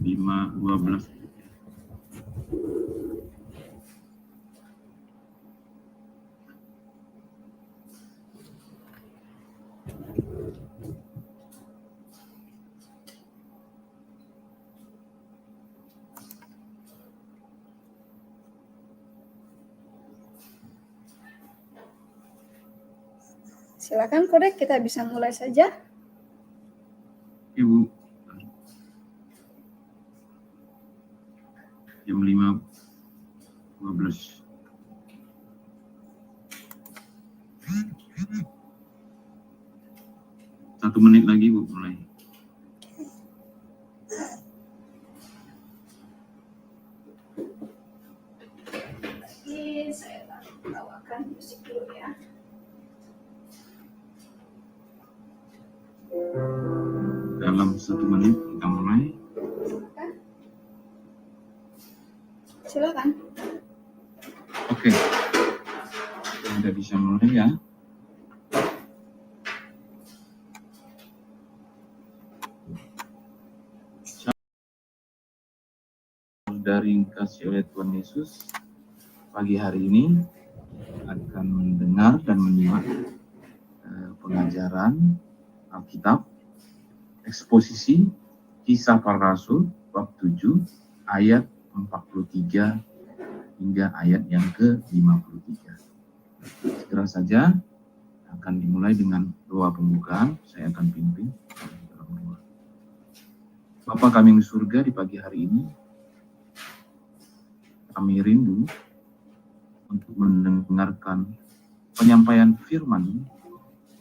5:12. Silakan Kodek, kita bisa mulai saja. Ibu, jam 5:12. Satu menit lagi Bu mulai. Ini saya bawakan musik dulu ya. Dalam 1 menit kita mulai. Silakan. Oke. Sudah bisa mulai ya. Dari kasih oleh Tuhan Yesus, pagi hari ini akan mendengar dan menyimak pengajaran Alkitab, eksposisi Kisah Para Rasul bab 7 ayat 43 hingga ayat yang ke-53. Segera saja akan dimulai dengan doa pembukaan. Saya akan pimpin dalam doa. Bapa kami di surga, di pagi hari ini kami rindu untuk mendengarkan penyampaian firman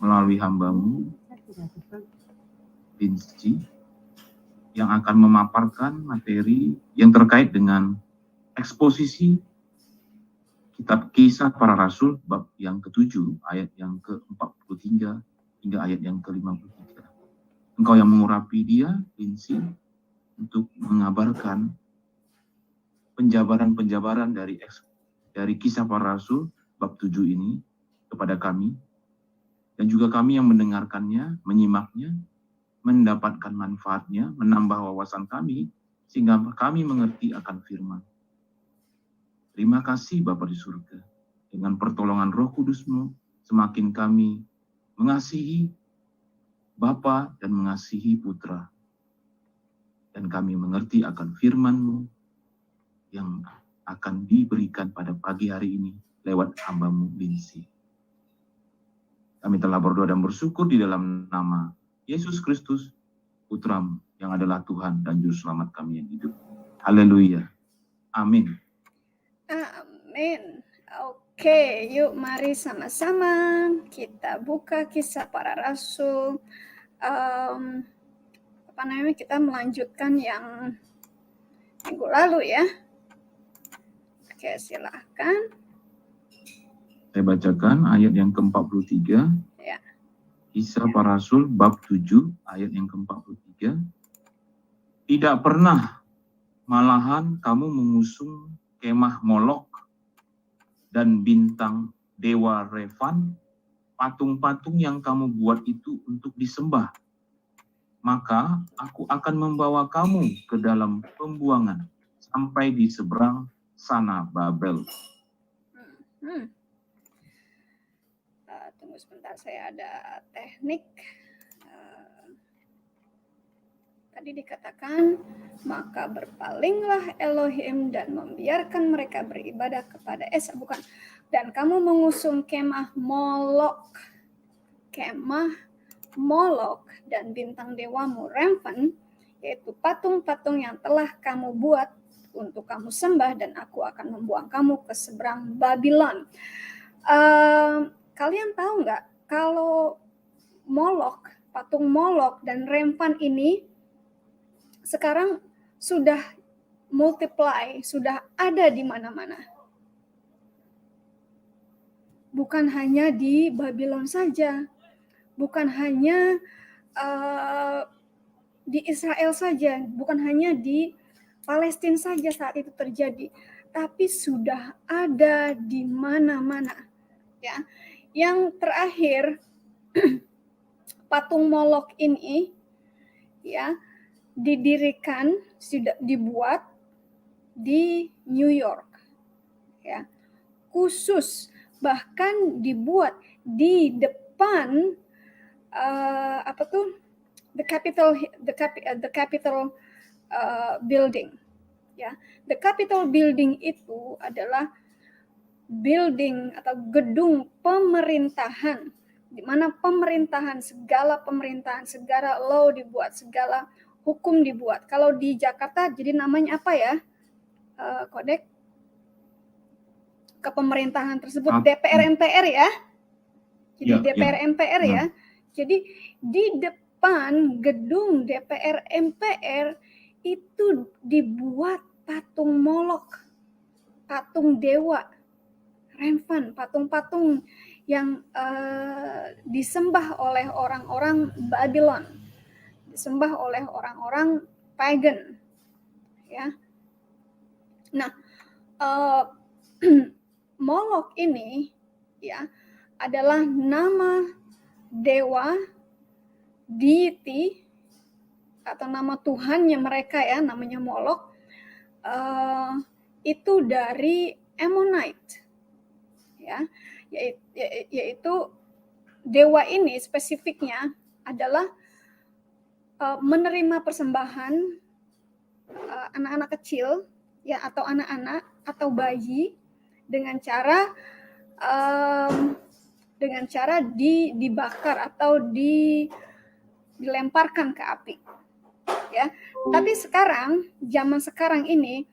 melalui hamba-Mu, Vinci, yang akan memaparkan materi yang terkait dengan eksposisi kitab Kisah Para Rasul bab yang ke-7 ayat yang ke-43 hingga ayat yang ke-53. Engkau yang mengurapi dia, Vinci, untuk mengabarkan penjabaran-penjabaran dari Kisah Para Rasul bab 7 ini kepada kami, dan juga kami yang mendengarkannya, menyimaknya, mendapatkan manfaatnya, menambah wawasan kami, sehingga kami mengerti akan firman. Terima kasih Bapa di surga. Dengan pertolongan Roh Kudus-Mu, semakin kami mengasihi Bapa dan mengasihi Putra. Dan kami mengerti akan firman-Mu yang akan diberikan pada pagi hari ini lewat hamba-Mu Vinci. Kami telah berdoa dan bersyukur di dalam nama Yesus Kristus, Putra-Mu yang adalah Tuhan dan Juru Selamat kami yang hidup. Haleluya. Amin. Amin. Oke, yuk mari sama-sama kita buka Kisah Para Rasul. Kita melanjutkan yang minggu lalu ya. Oke, silahkan. Saya bacakan ayat yang ke-43. Ya. Kisah Para Rasul bab 7 ayat yang ke-43. Tidak pernah malahan kamu mengusung kemah Molok dan bintang dewa Refan, patung-patung yang kamu buat itu untuk disembah. Maka aku akan membawa kamu ke dalam pembuangan sampai di seberang sana Babel. Tunggu sebentar, saya ada teknik. Tadi dikatakan, maka berpalinglah Elohim dan membiarkan mereka beribadah kepada Esa, bukan. Dan kamu mengusung kemah Molok dan bintang dewamu Remphan, yaitu patung-patung yang telah kamu buat untuk kamu sembah, dan aku akan membuang kamu ke seberang Babylon. Kalian tahu nggak kalau patung Molok dan Remphan ini sekarang sudah multiply, sudah ada di mana-mana. Bukan hanya di Babylon saja, bukan hanya di Israel saja, bukan hanya di Palestina saja saat itu terjadi, tapi sudah ada di mana-mana. Ya, yang terakhir patung Molok ini, ya, sudah dibuat di New York, ya, khusus, bahkan dibuat di depan the Capitol building, ya. The Capitol building itu adalah building atau gedung pemerintahan, di mana segala pemerintahan, segala law dibuat, segala hukum dibuat. Kalau di Jakarta jadi namanya apa ya, Kodek? Kepemerintahan tersebut DPR MPR ya. Jadi DPR MPR ya. Jadi di depan gedung DPR MPR itu dibuat patung Molok, patung dewa Remphan, patung-patung yang disembah oleh orang-orang Babylon, disembah oleh orang-orang pagan, ya. Nah, Molok ini, ya, adalah nama dewa, deity, atau nama Tuhannya mereka, ya, namanya Molok. Itu dari Ammonite, ya, yaitu dewa ini spesifiknya adalah menerima persembahan anak-anak kecil, ya, atau anak-anak atau bayi dengan cara dibakar atau dilemparkan ke api, ya. Tapi sekarang, zaman sekarang ini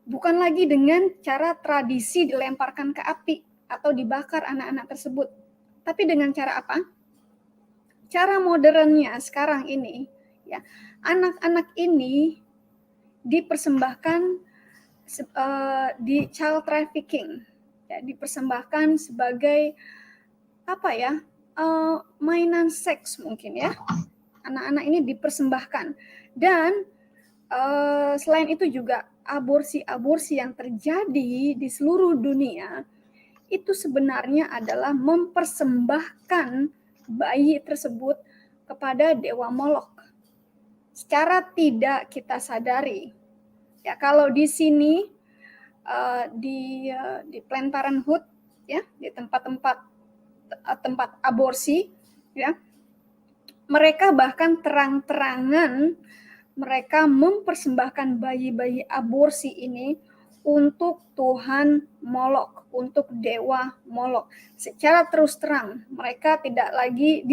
bukan lagi dengan cara tradisi dilemparkan ke api atau dibakar anak-anak tersebut. Tapi dengan cara apa? Cara modernnya sekarang ini, ya, anak-anak ini dipersembahkan di child trafficking, ya, dipersembahkan sebagai apa ya, mainan seks mungkin, ya. Anak-anak ini dipersembahkan, dan selain itu juga aborsi yang terjadi di seluruh dunia itu sebenarnya adalah mempersembahkan bayi tersebut kepada dewa Molok secara tidak kita sadari. Ya, kalau di sini di Planned Parenthood, ya, di tempat aborsi, ya, mereka bahkan terang-terangan mereka mempersembahkan bayi-bayi aborsi ini untuk Tuhan Molok, untuk dewa Molok. Secara terus terang, mereka tidak lagi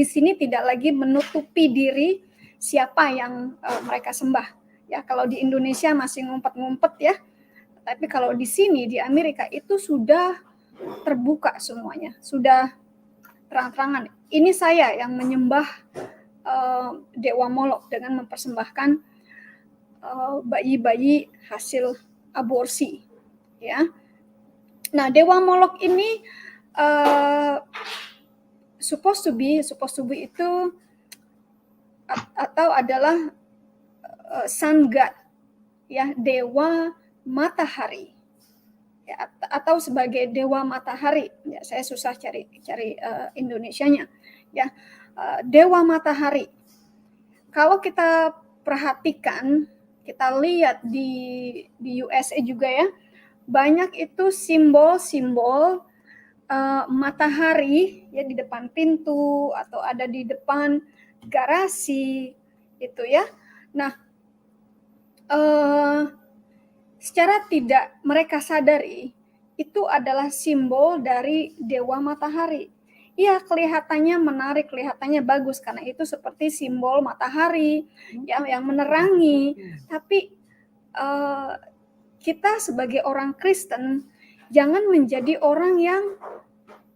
menutupi diri siapa yang mereka sembah. Ya, kalau di Indonesia masih ngumpet-ngumpet, ya. Tapi kalau di sini di Amerika itu sudah terbuka semuanya, sudah terang-terangan. Ini saya yang menyembah dewa Molok dengan mempersembahkan bayi-bayi hasil aborsi, ya. Nah, dewa Molok ini supposed to be itu atau adalah sun god, ya, dewa matahari, ya, atau sebagai dewa matahari, ya, saya susah cari Indonesianya, ya. Dewa matahari. Kalau kita perhatikan, kita lihat di USA juga, ya, banyak itu simbol-simbol matahari, ya, di depan pintu atau ada di depan garasi itu, ya. Nah, secara tidak mereka sadari itu adalah simbol dari dewa matahari. Iya, kelihatannya menarik, kelihatannya bagus karena itu seperti simbol matahari yang menerangi. Tapi kita sebagai orang Kristen jangan menjadi orang yang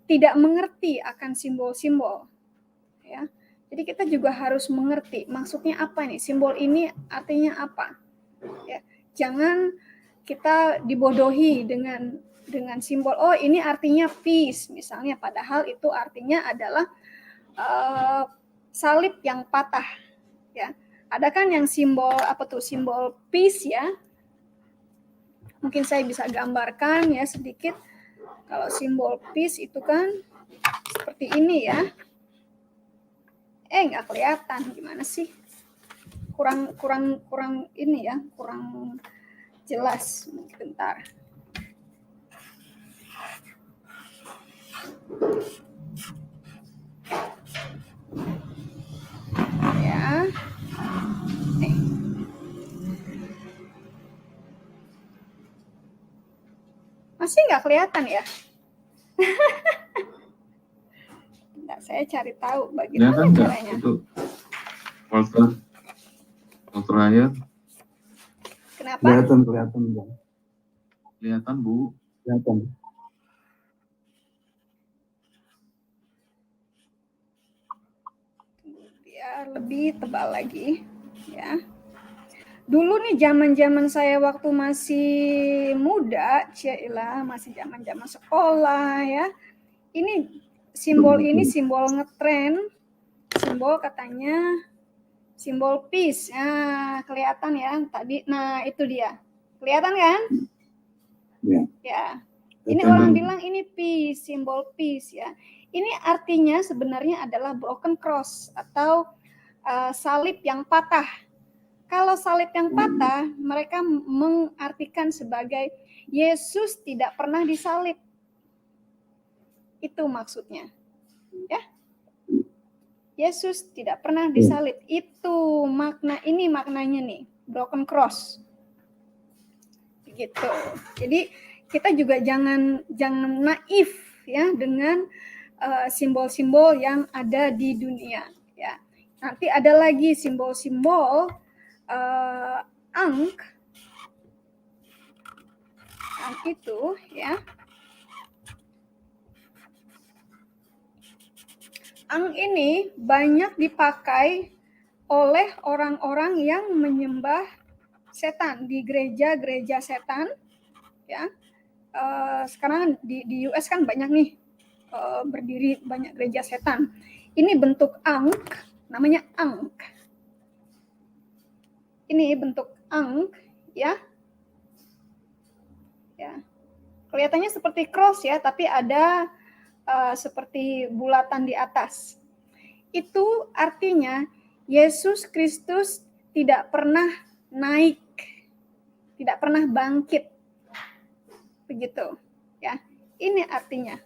tidak mengerti akan simbol-simbol, ya. Jadi kita juga harus mengerti maksudnya apa nih, simbol ini artinya apa, ya. Jangan kita dibodohi dengan simbol, oh ini artinya peace misalnya, padahal itu artinya adalah salib yang patah, ya. Ada kan yang simbol simbol peace, ya. Mungkin saya bisa gambarkan, ya, sedikit. Kalau simbol peace itu kan seperti ini, ya. Nggak kelihatan, gimana sih? kurang ini ya, kurang jelas. Bentar. Ya. Nih. Masih nggak kelihatan ya? Nggak, saya cari tahu bagaimana Kelihatan nggak caranya. itu Walter Ryan? Kenapa? Kelihatan Bang. Kelihatan Bu. Kelihatan. Biar lebih tebal lagi ya. Dulu nih zaman saya waktu masih muda, Cailah, masih zaman sekolah ya. Ini simbol ngetren, simbol katanya simbol peace. Nah, kelihatan ya tadi. Nah, itu dia. Kelihatan kan? Ya. Ya. Ini orang bilang ini peace, simbol peace ya. Ini artinya sebenarnya adalah broken cross atau salib yang patah. Kalau salib yang patah, mereka mengartikan sebagai Yesus tidak pernah disalib. Itu maksudnya. Ya. Yesus tidak pernah disalib. Itu maknanya nih, broken cross. Begitu. Jadi kita juga jangan naif ya dengan simbol-simbol yang ada di dunia ya. Nanti ada lagi simbol-simbol Ankh itu ya. Ankh ini banyak dipakai oleh orang-orang yang menyembah setan di gereja-gereja setan ya. Sekarang di US kan banyak nih berdiri banyak gereja setan. Ini bentuk Ankh, namanya Ankh. Ini bentuk Ankh ya. Ya. Kelihatannya seperti cross ya, tapi ada seperti bulatan di atas. Itu artinya Yesus Kristus tidak pernah naik, tidak pernah bangkit. Begitu ya. Ini artinya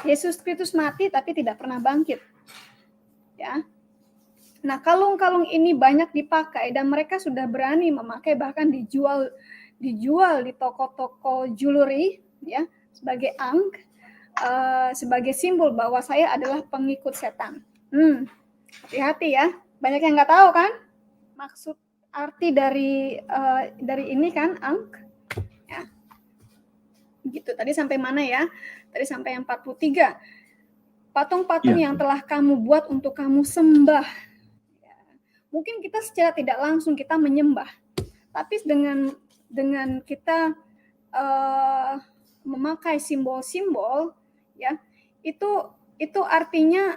Yesus Kristus mati tapi tidak pernah bangkit. Ya. Nah, kalung-kalung ini banyak dipakai dan mereka sudah berani memakai, bahkan dijual di toko-toko jewelry ya sebagai Ankh, sebagai simbol bahwa saya adalah pengikut setan. Hati-hati ya. Banyak yang nggak tahu kan maksud arti dari ini kan Ankh. Ya. Gitu. Tadi sampai mana ya? Tadi sampai yang 43. Patung-patung yang telah kamu buat untuk kamu sembah. Ya. Mungkin kita secara tidak langsung kita menyembah, tapi dengan kita memakai simbol-simbol, ya itu artinya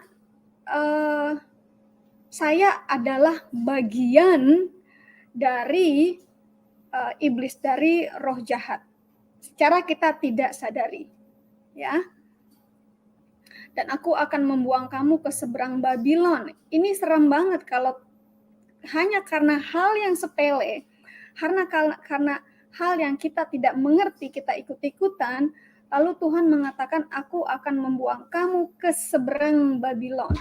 saya adalah bagian dari iblis, dari roh jahat. Secara kita tidak sadari, ya. Dan aku akan membuang kamu ke seberang Babylon. Ini serem banget kalau hanya karena hal yang sepele, karena hal yang kita tidak mengerti, kita ikut-ikutan, lalu Tuhan mengatakan, aku akan membuang kamu ke seberang Babylon.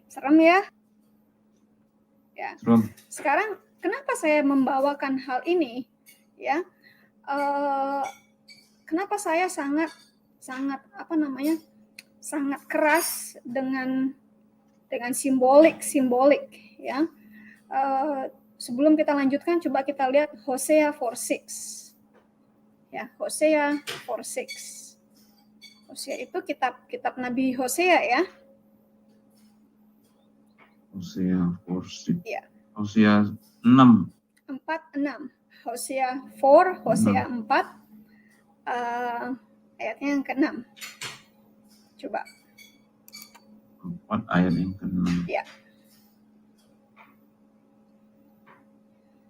Serem ya? Ya. Serem. Sekarang kenapa saya membawakan hal ini? Ya, kenapa saya sangat sangat keras dengan simbolik ya. Sebelum kita lanjutkan, coba kita lihat Hosea 4:6 ya. Hosea 4:6. Hosea itu kitab Nabi Hosea ya. Hosea 4:6. Ya. Hosea 6. 4:6. Hosea 4, Hosea 4 ayatnya yang ke-6. Coba. 4 ayat yang ke-6. Ya.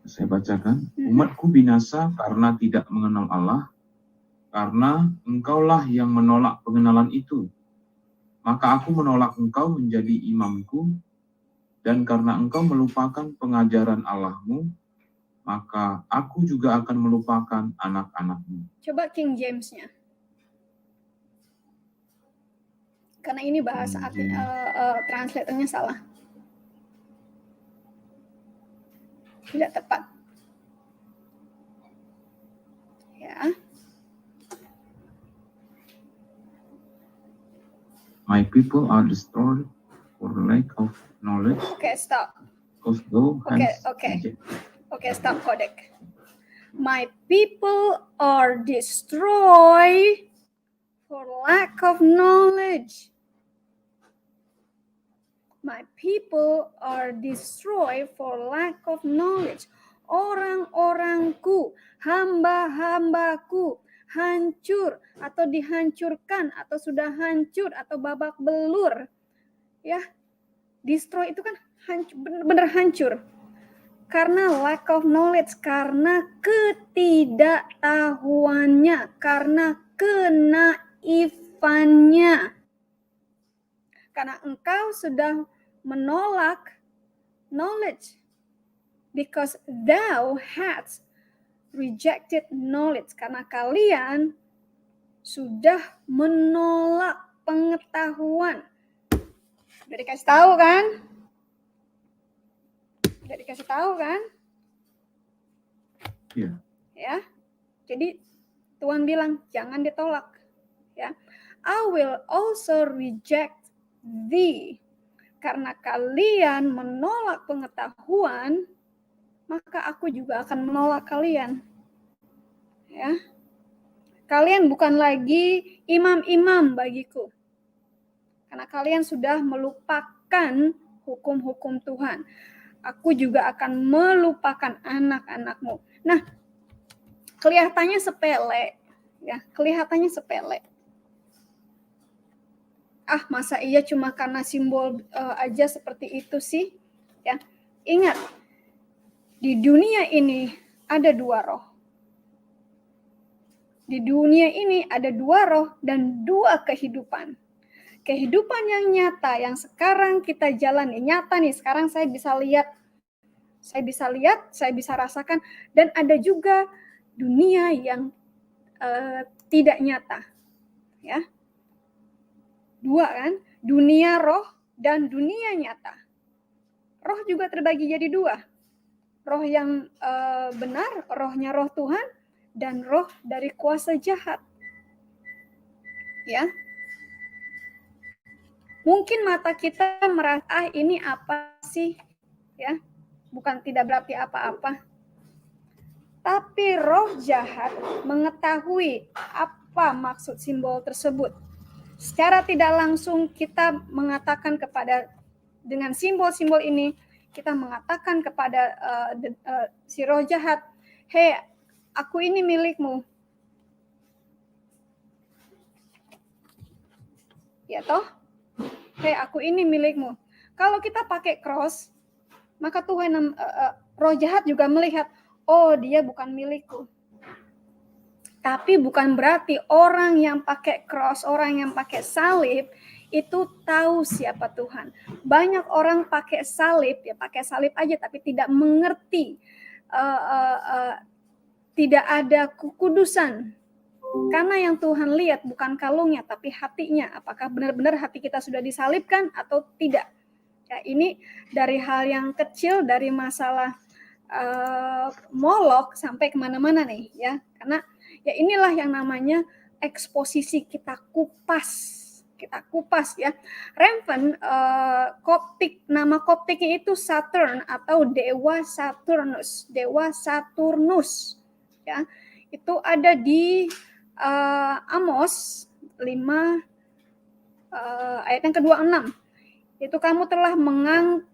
Saya bacakan. Umatku binasa karena tidak mengenal Allah, karena engkaulah yang menolak pengenalan itu. Maka aku menolak engkau menjadi imamku, Dan karena engkau melupakan pengajaran Allahmu, maka aku juga akan melupakan anak-anakmu. Coba King James-nya. Karena ini bahasa translatornya salah. Tidak tepat. Ya. My people are destroyed for lack of knowledge, Oke, stop. because thou hast Oke, stop Kodek. My people are destroyed for lack of knowledge. My people are destroyed for lack of knowledge. Orang-orangku, hamba-hambaku hancur atau dihancurkan atau sudah hancur atau babak belur. Ya, destroy itu kan hancur, benar-benar hancur. Karena lack of knowledge, karena ketidaktahuannya, karena kenaifannya. Karena engkau sudah menolak knowledge. Because thou hast rejected knowledge. Karena kalian sudah menolak pengetahuan. Udah dikasih tahu kan? Udah dikasih tahu kan? Iya. Ya. Jadi Tuhan bilang jangan ditolak. Ya. I will also reject thee. Karena kalian menolak pengetahuan, maka aku juga akan menolak kalian. Ya. Kalian bukan lagi imam-imam bagiku. Karena kalian sudah melupakan hukum-hukum Tuhan. Aku juga akan melupakan anak-anakmu. Nah, kelihatannya sepele. Ya, kelihatannya sepele. Masa iya cuma karena simbol aja seperti itu sih? Ya. Ingat, di dunia ini ada dua roh. Di dunia ini ada dua roh dan dua kehidupan. Kehidupan yang nyata, yang sekarang kita jalani, nyata nih, sekarang saya bisa lihat, saya bisa rasakan, dan ada juga dunia yang tidak nyata. Ya. Dua kan, dunia roh dan dunia nyata. Roh juga terbagi jadi dua. Roh yang benar, rohnya roh Tuhan, dan roh dari kuasa jahat. Ya. Mungkin mata kita merasa, ini apa sih? Ya. Bukan tidak berarti apa-apa. Tapi roh jahat mengetahui apa maksud simbol tersebut. Secara tidak langsung kita mengatakan kepada, dengan simbol-simbol ini, kita mengatakan kepada si roh jahat, hei, aku ini milikmu. Ya toh? Hei, aku ini milikmu. Kalau kita pakai cross, maka Tuhan, roh jahat juga melihat, oh dia bukan milikku. Tapi bukan berarti orang yang pakai cross, orang yang pakai salib, itu tahu siapa Tuhan. Banyak orang pakai salib aja tapi tidak mengerti, tidak ada kekudusan. Karena yang Tuhan lihat bukan kalungnya tapi hatinya. Apakah benar-benar hati kita sudah disalibkan atau tidak? Ya, ini dari hal yang kecil, dari masalah Molok sampai kemana-mana nih, ya. Karena ya inilah yang namanya eksposisi, kita kupas ya. Raven, nama Koptiknya itu Saturn atau dewa Saturnus, ya. Itu ada di Amos 5 ayat yang ke-26. Itu kamu telah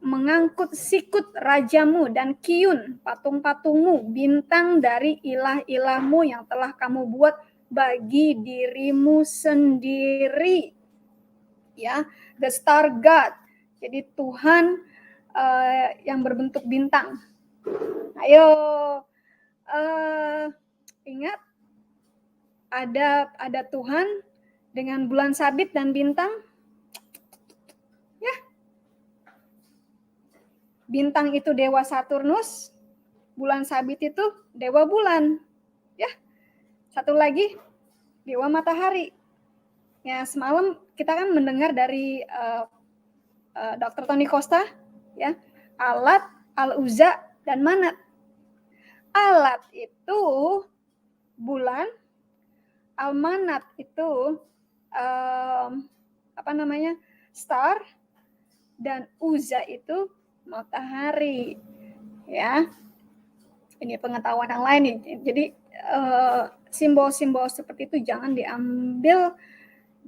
mengangkut sikut rajamu dan Kiun patung-patungmu, bintang dari ilah-ilahmu yang telah kamu buat bagi dirimu sendiri. Ya, the star god. Jadi Tuhan yang berbentuk bintang. Ayo, ingat ada Tuhan dengan bulan sabit dan bintang. bintang itu dewa Saturnus, bulan sabit itu dewa bulan. Ya. Satu lagi dewa matahari. Ya, semalam kita kan mendengar dari Dr. Tony Costa, ya, Alat, Al-Uzza, dan Manat. Alat itu bulan, Al-Manat itu star, dan Uzza itu matahari. Ya, ini pengetahuan yang lain nih. Jadi simbol-simbol seperti itu jangan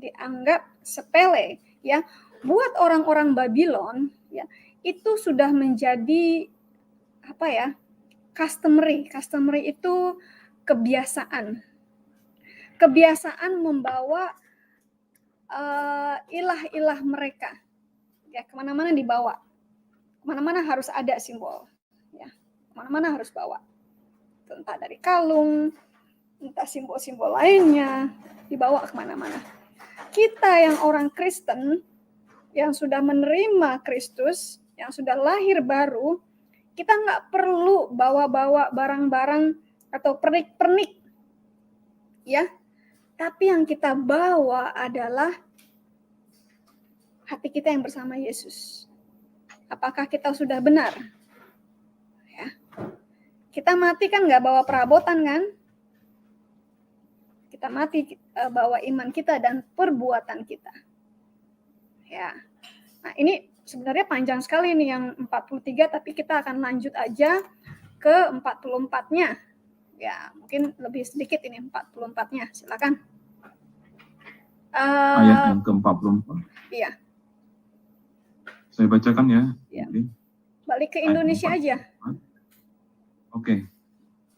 dianggap sepele, ya. Buat orang-orang Babylon, ya, itu sudah menjadi customary itu kebiasaan membawa ilah-ilah mereka, ya, kemana-mana dibawa, kemana-mana harus ada simbol, ya, kemana-mana harus bawa, entah dari kalung, entah simbol-simbol lainnya, dibawa kemana-mana. Kita yang orang Kristen, yang sudah menerima Kristus, yang sudah lahir baru, kita nggak perlu bawa-bawa barang-barang atau pernik-pernik, ya. Tapi yang kita bawa adalah hati kita yang bersama Yesus. Apakah kita sudah benar? Ya. Kita mati kan nggak bawa perabotan kan? Kita mati bawa iman kita dan perbuatan kita. Ya. Nah, ini sebenarnya panjang sekali nih yang 43, tapi kita akan lanjut aja ke 44-nya. Ya, mungkin lebih sedikit ini 44-nya. Silakan. Ayat yang ke-44. Iya. Saya bacakan ya. Ya. Oke. Balik ke Indonesia aja. Oke.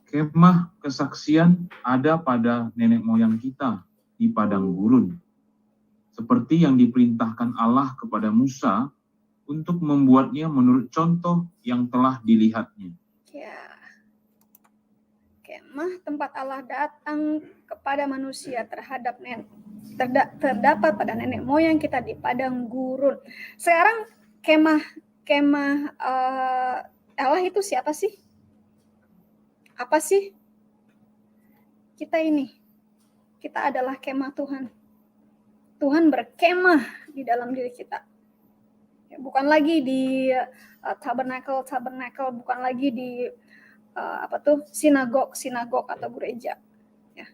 Kemah kesaksian ada pada nenek moyang kita di padang gurun, seperti yang diperintahkan Allah kepada Musa untuk membuatnya menurut contoh yang telah dilihatnya. Ya. Kemah tempat Allah datang kepada manusia terdapat pada nenek moyang kita di padang gurun. Sekarang kemah Allah itu siapa sih? Apa sih? Kita ini. Kita adalah kemah Tuhan. Tuhan berkemah di dalam diri kita. Ya, bukan lagi di tabernacle, bukan lagi di sinagog atau gereja. Ya.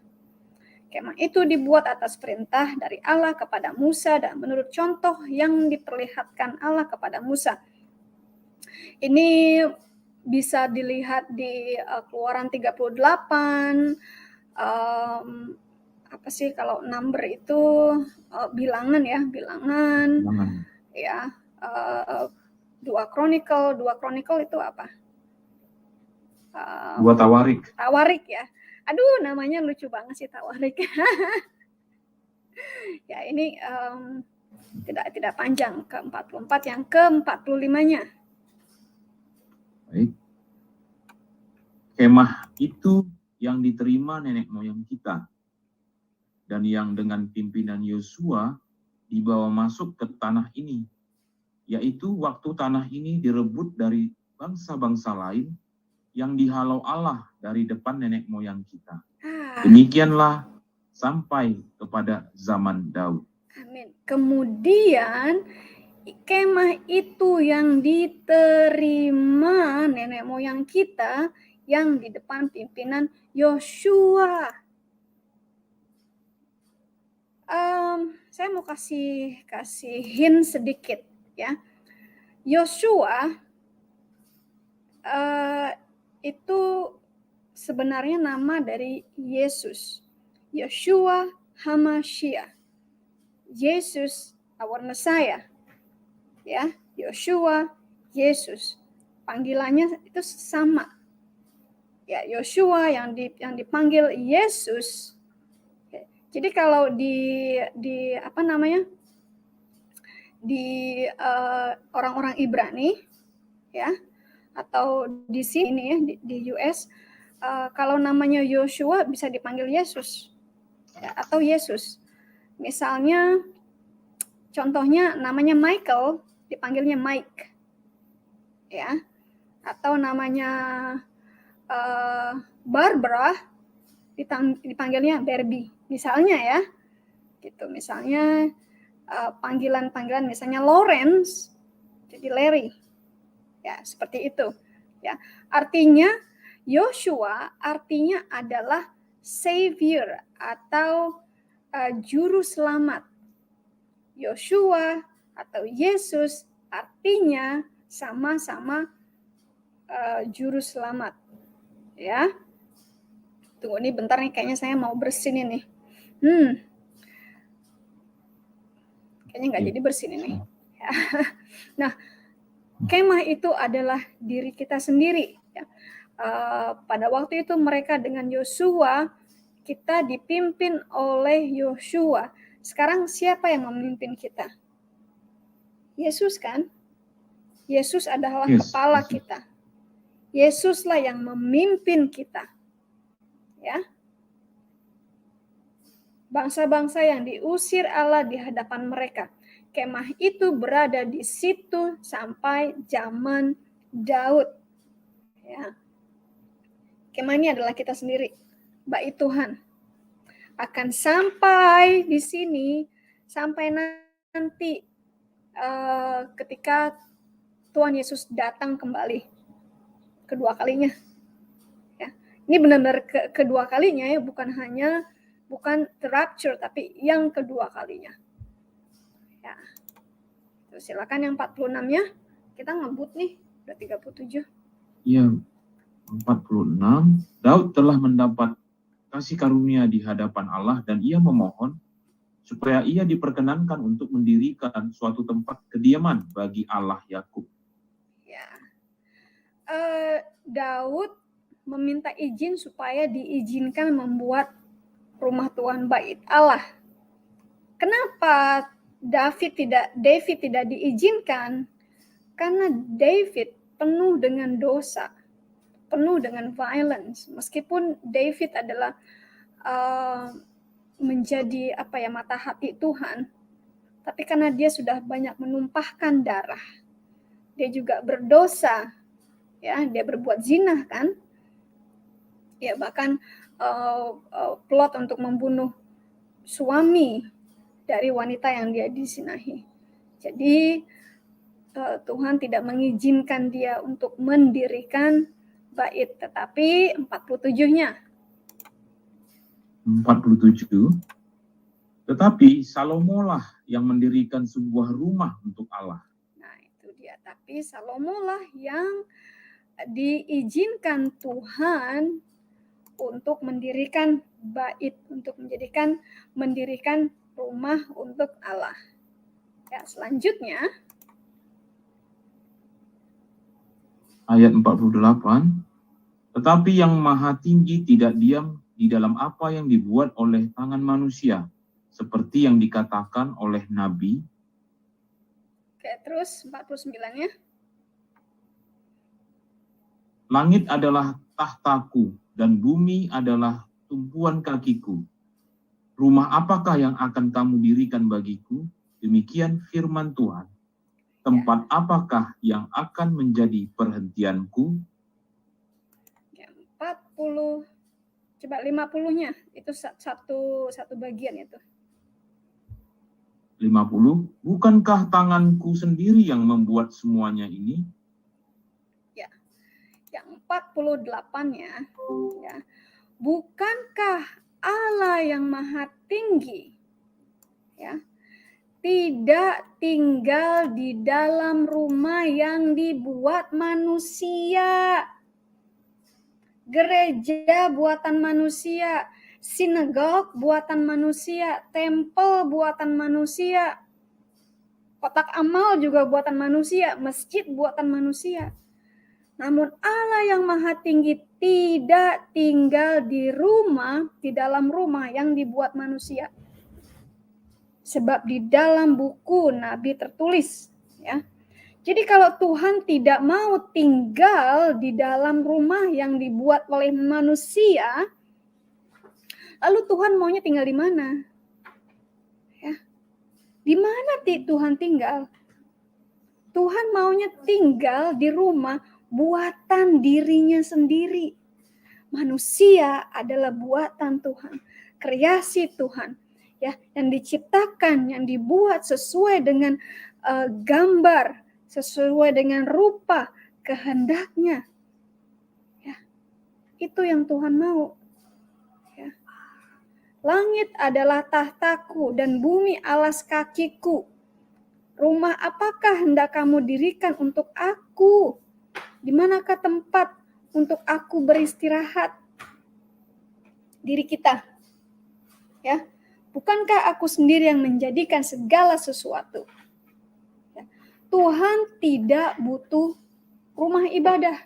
Kemah itu dibuat atas perintah dari Allah kepada Musa dan menurut contoh yang diperlihatkan Allah kepada Musa. Ini bisa dilihat di Keluaran 38. Kalau number itu bilangan. Ya. 2 Chronicle itu apa? 2 Tawarik. Tawarik, ya. Aduh, namanya lucu banget sih Tawarik. Ya, ini tidak panjang, ke-44, yang ke-45-nya. Baik. Kemah itu yang diterima nenek moyang kita dan yang dengan pimpinan Yosua dibawa masuk ke tanah ini, yaitu waktu tanah ini direbut dari bangsa-bangsa lain yang dihalau Allah dari depan nenek moyang kita. Demikianlah sampai kepada zaman Daud. Amin. Kemudian kemah itu yang diterima nenek moyang kita yang di depan pimpinan Yosua. Saya mau kasih hint sedikit, ya. Yosua itu sebenarnya nama dari Yesus. Yeshua HaMashiach. Yesus, our Messiah. Ya, Yeshua, Yesus. Panggilannya itu sama. Ya, Yeshua yang dipanggil Yesus. Jadi kalau di orang-orang Ibrani, ya, atau di sini ya, di US, kalau namanya Yoshua bisa dipanggil Yesus, ya, atau Yesus. Misalnya, contohnya namanya Michael, dipanggilnya Mike. ya, atau namanya Barbara dipanggilnya Barbie, misalnya ya, gitu. Misalnya panggilan-panggilan misalnya Lawrence jadi Larry, ya seperti itu, ya. Artinya Yosua artinya adalah Savior atau juru selamat. Yosua atau Yesus artinya sama-sama juru selamat, ya. Tunggu nih bentar nih, kayaknya saya mau bersin ini. Kayaknya nggak jadi bersin ini. Nah, kemah itu adalah diri kita sendiri. Ya. Pada waktu itu mereka dengan Yosua, kita dipimpin oleh Yosua. Sekarang siapa yang memimpin kita? Yesus kan? Yesus adalah kepala kita. Yesuslah yang memimpin kita. Ya. Bangsa-bangsa yang diusir Allah di hadapan mereka. Kemah itu berada di situ sampai zaman Daud. Ya. Kemah ini adalah kita sendiri, bait Tuhan. Akan sampai di sini sampai nanti ketika Tuhan Yesus datang kembali kedua kalinya. Ya. Ini benar-benar kedua kalinya ya, bukan the rapture, tapi yang kedua kalinya. Ya. Terus silakan yang 46-nya. Kita ngebut nih, udah 37. Iya, 46. Daud telah mendapat kasih karunia di hadapan Allah dan ia memohon supaya ia diperkenankan untuk mendirikan suatu tempat kediaman bagi Allah Yakub. Ya. Daud meminta izin supaya diizinkan membuat rumah Tuhan bait Allah. Kenapa David tidak diizinkan? Karena David penuh dengan dosa, penuh dengan violence. Meskipun David adalah menjadi mata hati Tuhan, tapi karena dia sudah banyak menumpahkan darah, dia juga berdosa, ya, dia berbuat zina kan, ya, bahkan plot untuk membunuh suami dari wanita yang dia disinahi. Jadi Tuhan tidak mengizinkan dia untuk mendirikan bait, tetapi 47-nya. 47. Tetapi Salomo lah yang mendirikan sebuah rumah untuk Allah. Nah, itu dia. Tapi Salomo lah yang diizinkan Tuhan untuk mendirikan bait, untuk mendirikan rumah untuk Allah. Ya, selanjutnya ayat 48. Tetapi yang maha tinggi tidak diam di dalam apa yang dibuat oleh tangan manusia, seperti yang dikatakan oleh Nabi. Oke, terus 49-nya. Langit adalah tahtaku dan bumi adalah tumpuan kakiku. Rumah apakah yang akan kamu dirikan bagiku? Demikian firman Tuhan. Tempat apakah yang akan menjadi perhentianku? 40. Coba 50-nya. Itu satu bagian itu. 50. Bukankah tanganku sendiri yang membuat semuanya ini? Ya. Yang 48-nya, ya. Bukankah Allah yang maha tinggi, ya, tidak tinggal di dalam rumah yang dibuat manusia? Gereja buatan manusia, sinagog buatan manusia, tempel buatan manusia, kotak amal juga buatan manusia, masjid buatan manusia. Namun Allah yang maha tinggi tidak tinggal di dalam rumah yang dibuat manusia. Sebab di dalam buku Nabi tertulis, ya. Jadi kalau Tuhan tidak mau tinggal di dalam rumah yang dibuat oleh manusia, lalu Tuhan maunya tinggal di mana? Ya. Di mana Tuhan tinggal? Tuhan maunya tinggal di rumah buatan dirinya sendiri. Manusia adalah buatan Tuhan, kreasi Tuhan, ya, yang diciptakan, yang dibuat sesuai dengan gambar, sesuai dengan rupa kehendaknya. Ya, itu yang Tuhan mau. Ya. Langit adalah tahtaku dan bumi alas kakiku. Rumah apakah hendak kamu dirikan untuk aku? Di manakah tempat untuk aku beristirahat? Diri kita. Ya. Bukankah aku sendiri yang menjadikan segala sesuatu? Ya. Tuhan tidak butuh rumah ibadah.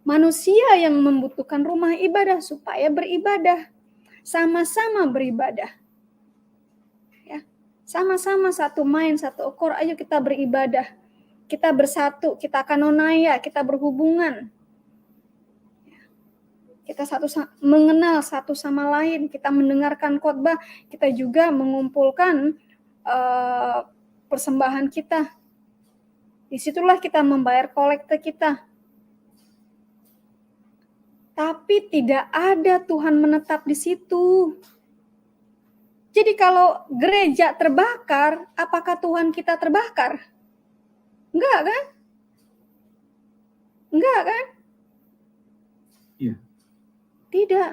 Manusia yang membutuhkan rumah ibadah supaya beribadah. Sama-sama beribadah. Ya. Sama-sama satu main, satu ekor, ayo kita beribadah. Kita bersatu, kita kanonaya, kita berhubungan. Kita mengenal satu sama lain, kita mendengarkan khotbah, kita juga mengumpulkan persembahan kita. Disitulah kita membayar kolekte kita. Tapi tidak ada Tuhan menetap di situ. Jadi kalau gereja terbakar, apakah Tuhan kita terbakar? Enggak kan? Enggak kan? Iya. Tidak.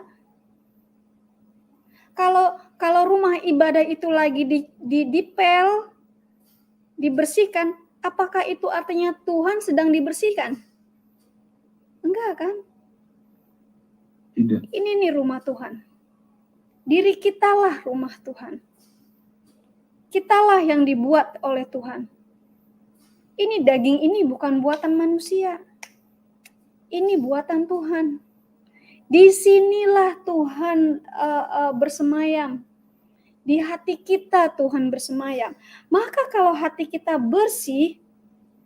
Kalau rumah ibadah itu lagi dipel, dibersihkan, apakah itu artinya Tuhan sedang dibersihkan? Enggak kan? Tidak. Ini nih rumah Tuhan. Diri kitalah rumah Tuhan. Kitalah yang dibuat oleh Tuhan. Ini daging ini bukan buatan manusia. Ini buatan Tuhan. Disinilah Tuhan bersemayam. Di hati kita Tuhan bersemayam. Maka kalau hati kita bersih,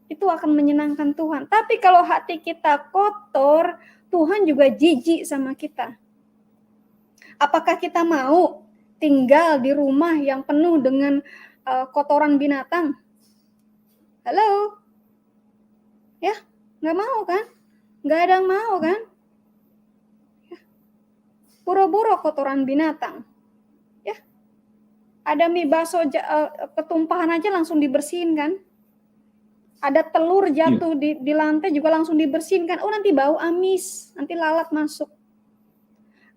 itu akan menyenangkan Tuhan. Tapi kalau hati kita kotor, Tuhan juga jijik sama kita. Apakah kita mau tinggal di rumah yang penuh dengan kotoran binatang? Halo? Ya, nggak mau kan? Nggak ada yang mau kan? Boro-boro kotoran binatang. Ya. Ada mie bakso ketumpahan aja langsung dibersihin kan? Ada telur jatuh di lantai juga langsung dibersihin kan? Oh, nanti bau amis, nanti lalat masuk.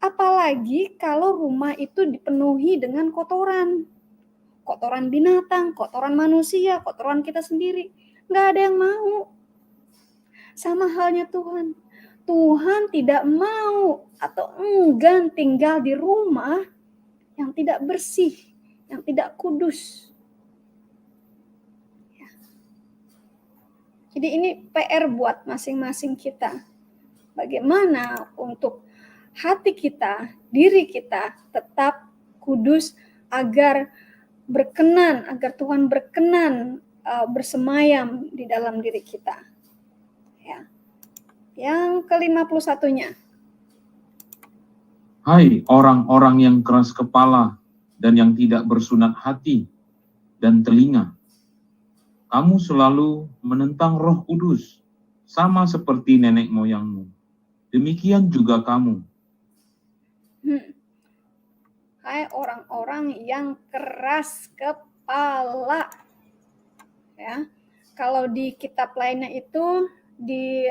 Apalagi kalau rumah itu dipenuhi dengan kotoran. Kotoran binatang, kotoran manusia, kotoran kita sendiri. Nggak ada yang mau. Sama halnya Tuhan. Tuhan tidak mau atau enggan tinggal di rumah yang tidak bersih, yang tidak kudus. Ya. Jadi ini PR buat masing-masing kita. Bagaimana untuk hati kita, diri kita tetap kudus agar berkenan, agar Tuhan berkenan bersemayam di dalam diri kita. Ya. Yang ke-51-nya. Hai orang-orang yang keras kepala dan yang tidak bersunat hati dan telinga. Kamu selalu menentang Roh Kudus, sama seperti nenek moyangmu. Demikian juga kamu. Hai orang-orang yang keras kepala. Ya. Kalau di kitab lainnya itu di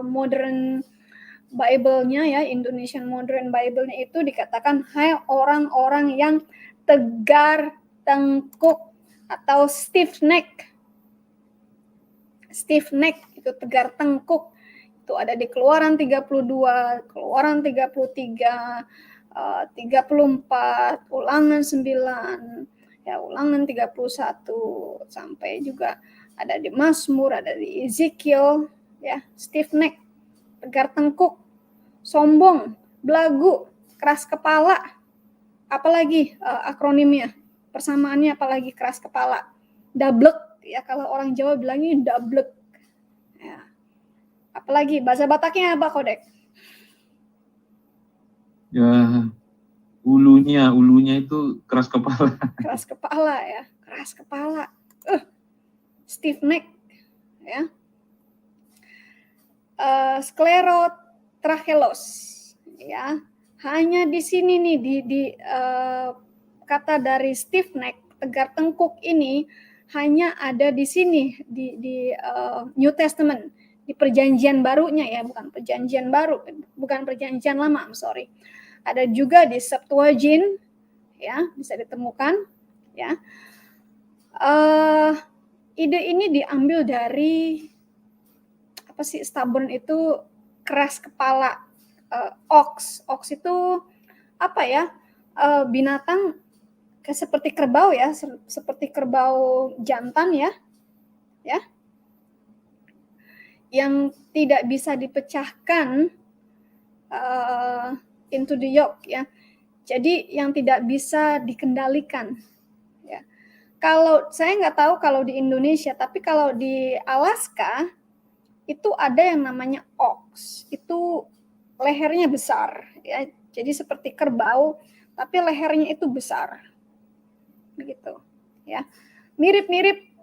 Modern Bible-nya ya, Indonesian Modern Bible-nya itu dikatakan hai orang-orang yang tegar tengkuk atau stiff neck. Stiff neck itu tegar tengkuk. Itu ada di Keluaran 32, Keluaran 33, 34, Ulangan 9, ya Ulangan 31 sampai juga ada di Mazmur, ada di Ezekiel, ya, stiff neck, tegar tengkuk, sombong, belagu, keras kepala. Apalagi akronimnya, persamaannya apalagi keras kepala. Dablek, ya kalau orang Jawa bilangnya dablek. Ya. Apalagi bahasa Bataknya apa, Kodek? Ya, ulunya itu keras kepala. Keras kepala ya, keras kepala. stiff neck, ya. Sclerotrachelos, ya. Hanya di sini nih di kata dari stiff neck, tegar tengkuk ini hanya ada di sini di New Testament, di perjanjian barunya ya, bukan perjanjian baru, bukan perjanjian lama, I'm sorry. Ada juga di Septuagint, ya, bisa ditemukan, ya. Ide ini diambil dari apa sih, stubborn itu keras kepala, ox itu apa ya, binatang seperti kerbau ya, seperti kerbau jantan ya, yang tidak bisa dipecahkan into the yoke ya. Jadi yang tidak bisa dikendalikan. Ya. Kalau saya nggak tahu kalau di Indonesia, tapi kalau di Alaska itu ada yang namanya ox. Itu lehernya besar ya. Jadi seperti kerbau, tapi lehernya itu besar. Begitu ya. Mirip-mirip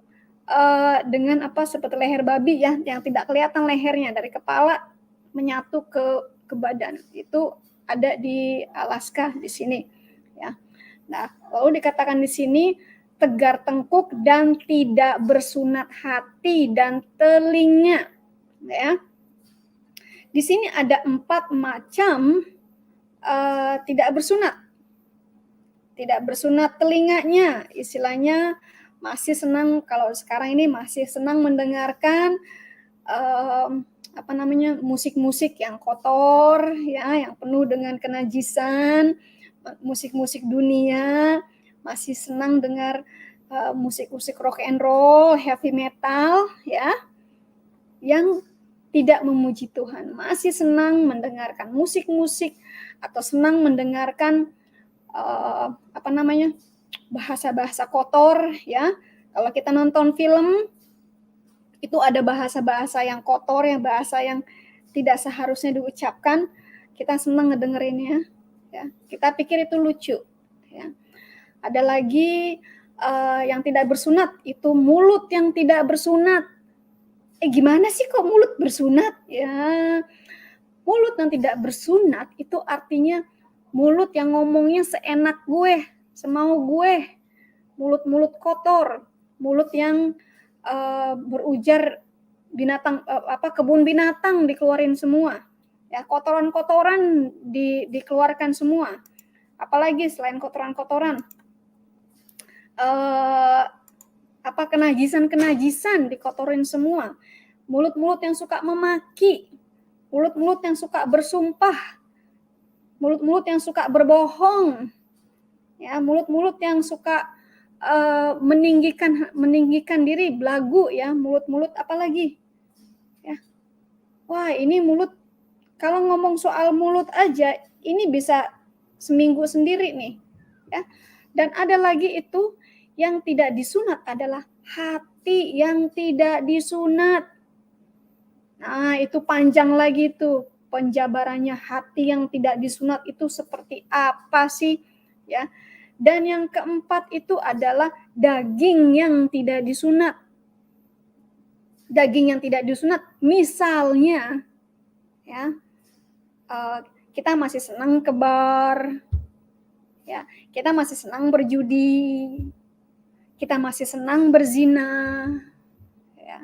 dengan apa, seperti leher babi ya, yang tidak kelihatan lehernya dari kepala menyatu ke badan. Itu ada di Alaska di sini ya. Nah, lalu dikatakan di sini tegar tengkuk dan tidak bersunat hati dan telinga ya. Di sini ada 4 macam tidak bersunat. Tidak bersunat telinganya, istilahnya masih senang, kalau sekarang ini masih senang mendengarkan musik-musik yang kotor ya, yang penuh dengan kenajisan, musik-musik dunia, masih senang dengar musik-musik rock and roll, heavy metal ya, yang tidak memuji Tuhan, masih senang mendengarkan musik-musik atau senang mendengarkan bahasa-bahasa kotor ya. Kalau kita nonton film itu ada bahasa-bahasa yang kotor, yang bahasa yang tidak seharusnya diucapkan, kita senang ngedengerinnya ya. Kita pikir itu lucu ya. Ada lagi yang tidak bersunat, itu mulut yang tidak bersunat. Gimana sih kok mulut bersunat ya? Mulut yang tidak bersunat itu artinya mulut yang ngomongnya seenak gue, semau gue, mulut-mulut kotor, mulut yang berujar binatang, kebun binatang dikeluarin semua, ya, kotoran-kotoran dikeluarkan semua. Apalagi selain kotoran-kotoran, kenajisan dikotorin semua. Mulut-mulut yang suka memaki, mulut-mulut yang suka bersumpah, mulut-mulut yang suka berbohong, ya, mulut-mulut yang suka meninggikan diri, belagu ya, mulut-mulut apalagi ya. Wah, ini mulut, kalau ngomong soal mulut aja ini bisa seminggu sendiri nih ya. Dan ada lagi itu yang tidak disunat adalah hati yang tidak disunat. Nah, itu panjang lagi tuh penjabarannya, hati yang tidak disunat itu seperti apa sih ya. Dan yang keempat itu adalah daging yang tidak disunat. Daging yang tidak disunat, misalnya ya, kita masih senang ke bar ya, kita masih senang berjudi, kita masih senang berzina ya.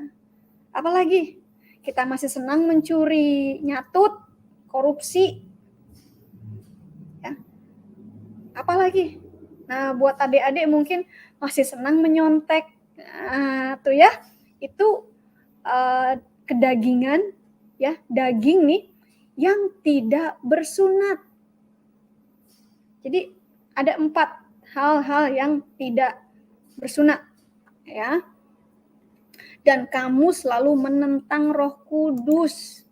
Apalagi kita masih senang mencuri, nyatut, korupsi ya. Apalagi, nah buat adik-adik mungkin masih senang menyontek, nah tuh ya, itu kedagingan ya, daging nih yang tidak bersunat. Jadi ada 4 hal-hal yang tidak bersunat ya. Dan kamu selalu menentang Roh Kudus.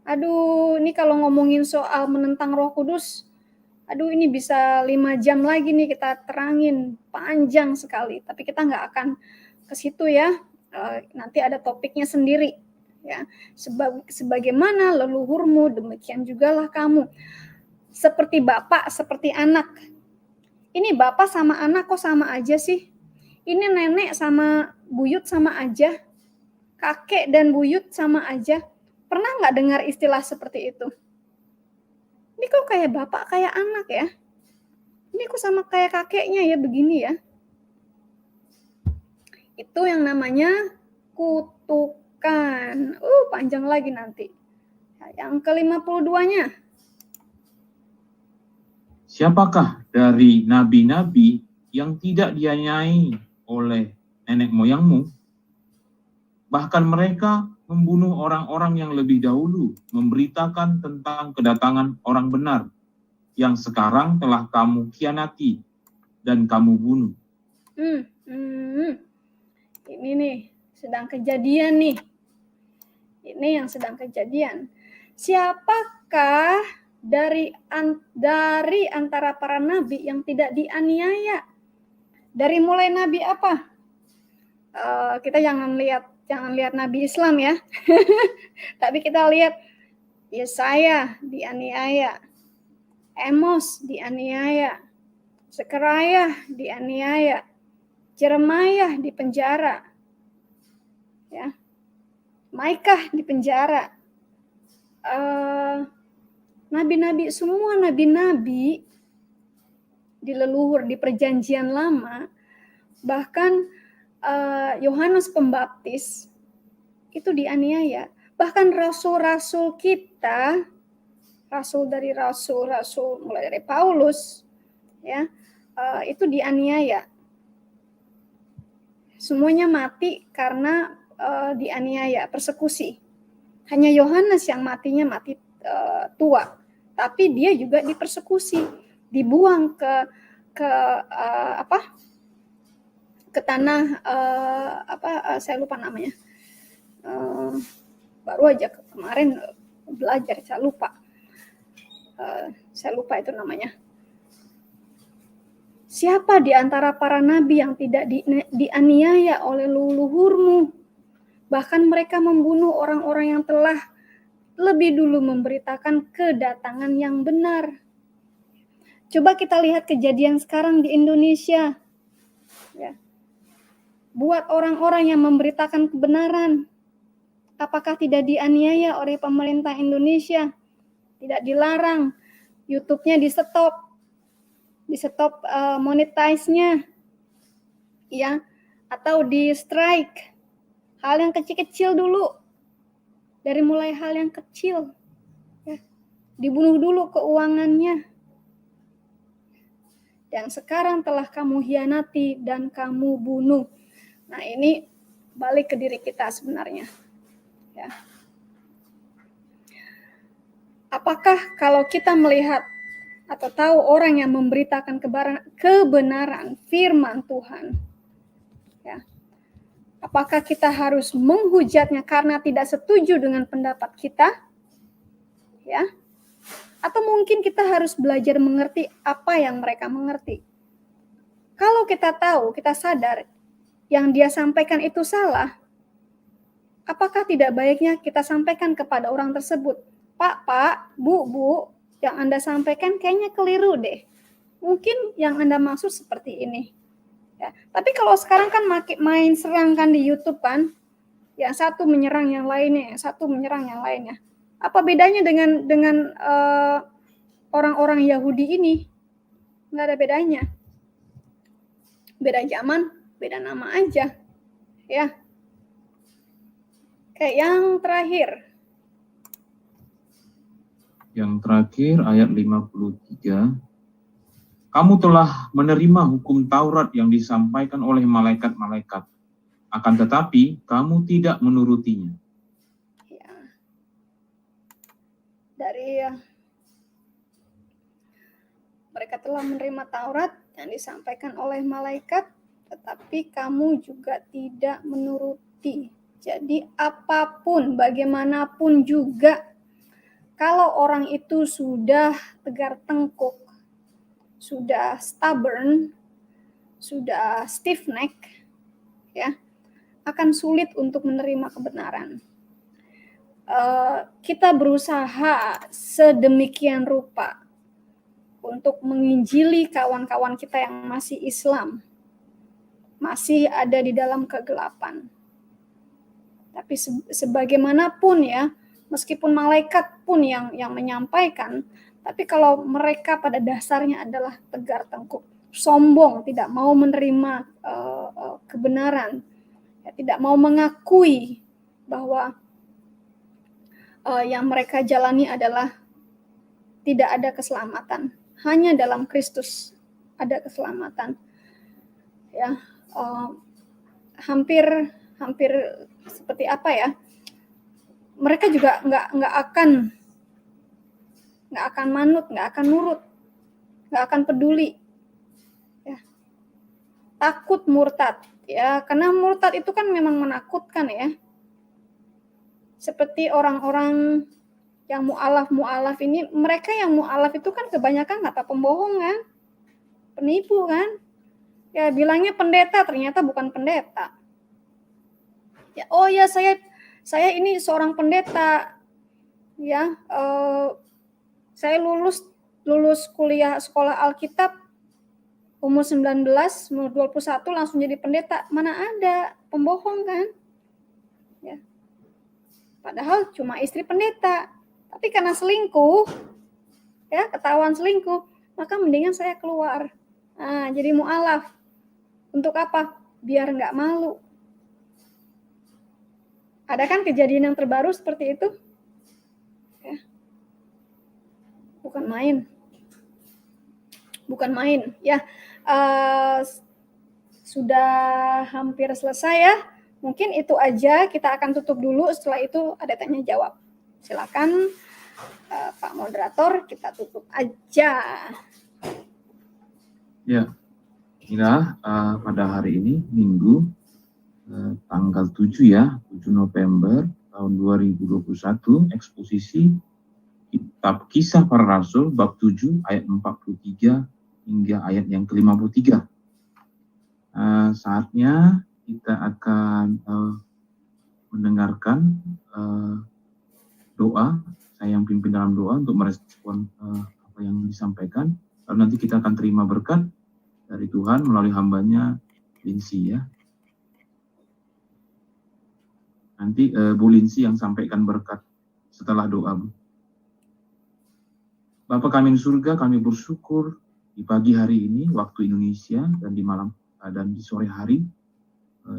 Aduh, ini kalau ngomongin soal menentang Roh Kudus, aduh ini bisa 5 jam lagi nih kita terangin, panjang sekali. Tapi kita nggak akan ke situ ya. Nanti ada topiknya sendiri ya. Sebagaimana leluhurmu, demikian jugalah kamu. Seperti bapak, seperti anak. Ini bapak sama anak kok sama aja sih? Ini nenek sama buyut sama aja, kakek dan buyut sama aja. Pernah nggak dengar istilah seperti itu? Ini kok kayak bapak kayak anak ya? Ini kok sama kayak kakeknya ya begini ya? Itu yang namanya kutukan. Panjang lagi nanti. Yang ke-52-nya. Siapakah dari nabi-nabi yang tidak dianiayai oleh nenek moyangmu? Bahkan mereka membunuh orang-orang yang lebih dahulu, memberitakan tentang kedatangan orang benar yang sekarang telah kamu khianati dan kamu bunuh. Ini nih, sedang kejadian nih. Ini yang sedang kejadian. Siapakah dari antara para nabi yang tidak dianiaya? Dari mulai nabi apa? Kita jangan lihat nabi Islam ya. Tapi kita lihat Yesaya dianiaya, Amos dianiaya, Sekaraya dianiaya, Yeremia di penjara, ya, Maikah di penjara. Nabi-nabi, semua nabi-nabi di leluhur di perjanjian lama, bahkan Yohanes Pembaptis itu dianiaya. Bahkan rasul-rasul kita, rasul mulai dari Paulus, ya, itu dianiaya. Semuanya mati karena dianiaya, persekusi. Hanya Yohanes yang matinya mati tua, tapi dia juga dipersekusi, dibuang ke tanah saya lupa namanya. Baru aja kemarin belajar, saya lupa itu namanya. Siapa di antara para nabi yang tidak dianiaya oleh leluhurmu? Bahkan mereka membunuh orang-orang yang telah lebih dulu memberitakan kedatangan yang benar. Coba kita lihat kejadian sekarang di Indonesia. Ya. Buat orang-orang yang memberitakan kebenaran, apakah tidak dianiaya oleh pemerintah Indonesia? Tidak dilarang, YouTube-nya di stop monetize-nya, ya, atau di strike. Hal yang kecil-kecil dulu, dari mulai hal yang kecil, ya, dibunuh dulu keuangannya. Dan sekarang telah kamu hianati dan kamu bunuh. Nah, ini balik ke diri kita sebenarnya. Ya. Apakah kalau kita melihat atau tahu orang yang memberitakan kebenaran firman Tuhan, ya, apakah kita harus menghujatnya karena tidak setuju dengan pendapat kita? Ya. Atau mungkin kita harus belajar mengerti apa yang mereka mengerti. Kalau kita tahu, kita sadar yang dia sampaikan itu salah, apakah tidak baiknya kita sampaikan kepada orang tersebut, Pak, Bu, yang Anda sampaikan kayaknya keliru deh. Mungkin yang Anda maksud seperti ini. Ya. Tapi kalau sekarang kan main serang kan di YouTube kan, yang satu menyerang yang lainnya, yang satu menyerang yang lainnya. Apa bedanya dengan orang-orang Yahudi ini? Nggak ada bedanya. Beda zaman, beda nama aja. Ya. Oke, yang terakhir. Yang terakhir ayat 53. Kamu telah menerima hukum Taurat yang disampaikan oleh malaikat-malaikat. Akan tetapi kamu tidak menurutinya. Ya. Dari mereka telah menerima Taurat yang disampaikan oleh malaikat, tetapi kamu juga tidak menuruti. Jadi apapun, bagaimanapun juga, kalau orang itu sudah tegar tengkuk, sudah stubborn, sudah stiff neck, ya, akan sulit untuk menerima kebenaran. Kita berusaha sedemikian rupa untuk menginjili kawan-kawan kita yang masih Islam, masih ada di dalam kegelapan. Tapi sebagaimanapun ya, meskipun malaikat pun yang menyampaikan, tapi kalau mereka pada dasarnya adalah tegar tengkuk, sombong, tidak mau menerima kebenaran, ya, tidak mau mengakui bahwa yang mereka jalani adalah tidak ada keselamatan, hanya dalam Kristus ada keselamatan. Ya, hampir seperti apa ya? Mereka juga nggak akan manut, nggak akan nurut, nggak akan peduli. Ya. Takut murtad, ya, karena murtad itu kan memang menakutkan ya. Seperti orang-orang yang mu'alaf ini, mereka yang mu'alaf itu kan kebanyakan apa, pembohong kan, penipu kan. Ya bilangnya pendeta, ternyata bukan pendeta. Ya, oh ya saya ini seorang pendeta, ya, saya lulus kuliah sekolah Alkitab umur 19, umur 21 langsung jadi pendeta. Mana ada, pembohong kan? Ya. Padahal cuma istri pendeta, tapi karena selingkuh, ya, ketahuan selingkuh, maka mendingan saya keluar. Nah, jadi mu'alaf. Untuk apa? Biar nggak malu. Ada kan kejadian yang terbaru seperti itu? Ya. Bukan main. Ya, sudah hampir selesai ya. Mungkin itu aja, kita akan tutup dulu. Setelah itu ada tanya jawab. Silakan Pak Moderator, kita tutup aja. Ya, inilah pada hari ini Minggu tanggal 7 ya, 7 November tahun 2021, eksposisi Kitab Kisah Para Rasul bab 7 ayat 43 hingga ayat yang ke-53. Saatnya kita akan mendengarkan doa. Saya yang pimpin dalam doa untuk merespon apa yang disampaikan. Lalu nanti kita akan terima berkat dari Tuhan melalui hambanya Lindsay ya. Nanti Bu Lindsay yang sampaikan berkat setelah doa, Bu. Bapa kami di surga, kami bersyukur di pagi hari ini waktu Indonesia dan di malam dan di sore hari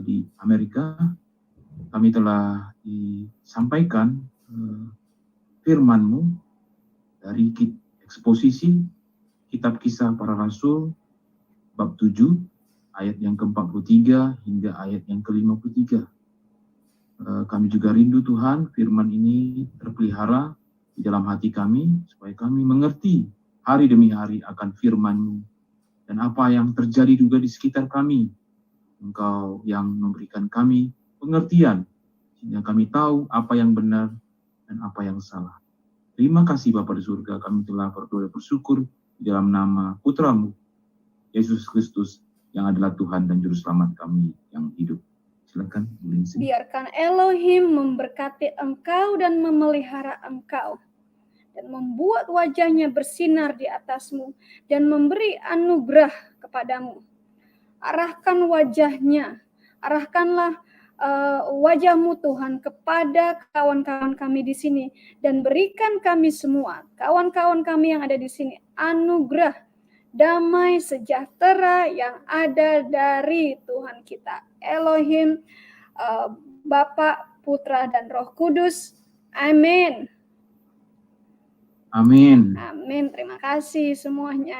di Amerika kami telah disampaikan firman-Mu dari eksposisi Kitab Kisah Para Rasul bab 7 ayat yang ke-43 hingga ayat yang ke-53. Kami juga rindu Tuhan, firman ini terpelihara di dalam hati kami, supaya kami mengerti hari demi hari akan firman-Mu, dan apa yang terjadi juga di sekitar kami. Engkau yang memberikan kami pengertian, sehingga kami tahu apa yang benar dan apa yang salah. Terima kasih Bapa di surga, kami telah berdoa bersyukur di dalam nama Putra-Mu, Yesus Kristus, yang adalah Tuhan dan Juru Selamat kami yang hidup. Silakan, Bu Lindsay. Biarkan Elohim memberkati engkau dan memelihara engkau, dan membuat wajahnya bersinar di atasmu, dan memberi anugerah kepadamu. Arahkanlah wajahmu Tuhan kepada kawan-kawan kami di sini, dan berikan kami semua, kawan-kawan kami yang ada di sini, anugerah, damai, sejahtera yang ada dari Tuhan kita, Elohim, Bapa, Putra, dan Roh Kudus. Amin. Amin. Amin. Terima kasih semuanya.